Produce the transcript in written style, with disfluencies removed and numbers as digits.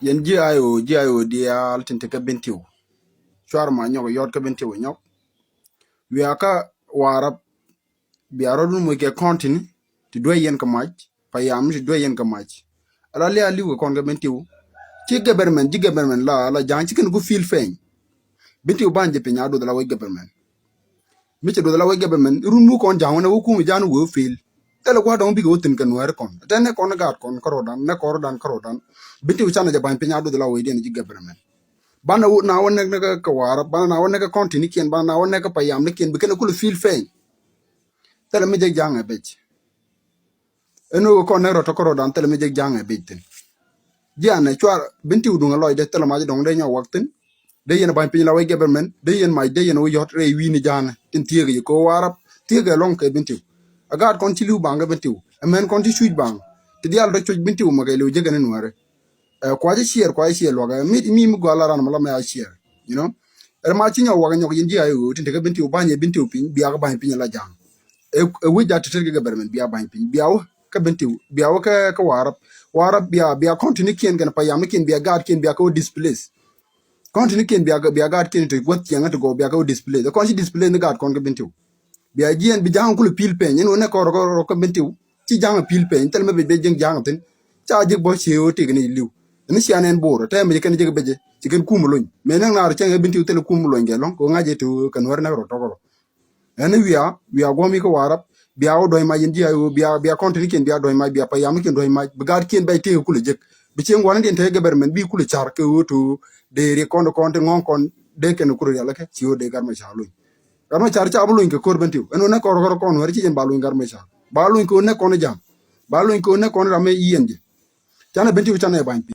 yen GIO dia tinte ka bentiu chwar ma nyok yot ka bentiu nyok wi aka warap biaro dun mo ke kontin ti do yen ka mach payam ti do yen ka mach ala le ali ko kon ka bentiu ti government la jang ci ken go fil feñ bentiu banje pe nyaado la way government mi ci do la way government run mu kon jang na wo ku mi janu wo fil tele ko don bi go tin kan wer kon tane kon gaat kon korodan ne korodan korodan bentiu chana ja ban pe nyaado la way den ci government bana na wonne ka wara bana na wonne ka kontini ken bana na wonne ka payam ne ken be ken ko fil feñ tele mi jeg jang be eno ko ne ro to ko dan tele mi jeg jang be tin diane chwar binti udunga loy de tele ma dong de nyaw waktin de yen ban pin la way government de yen mai de yen wo yot re wi ni jana tin tiege ko warap tiege long ke binti agar kon ci liw banga binti amen kon ci suj bang ti dial do cuj binti ma kay lew jegane nuare kwa ci loga mi mu gola ran mala ma share you know ma ci nyaw waga nyok yin ji ayo tin te binti banye binti pin biya ga ban pin la jang we ja te government biya ban pin biya ka binti biya ka warap biya continue kien gan payam kien biya gad kien biya ko displace continue kien biya gad kien to what yang to go biya ko display the continue display ne gad kon ka binti biya jien bi jang ko pil pen ne ne ko ka binti ci jang pil pen tel me be jeng jang tin cha jig bo ci o te ni liw ni sianen boro te me ken jig beje ci ken kumulon me na nar chen binti tel kumulon gelon ko ngaje to kan war na ro to ko ene wiya gomi ko warap biya o doy ma yin ji ayo biya kontini ken biya doy ma biya payam ken doy ma bigar ken bay te kulu jek bi chen wona den te government bi kulu char ke woto de re konte ngon kon de ken kulu yalla ke ci o de gar ma chalu gar ma char cha bulu ke kor bentiu eno ne kor kon wari ci en balu gar ma char balu ko ne kon jam balu ko ne kon rame yende chana bentiu chana e ban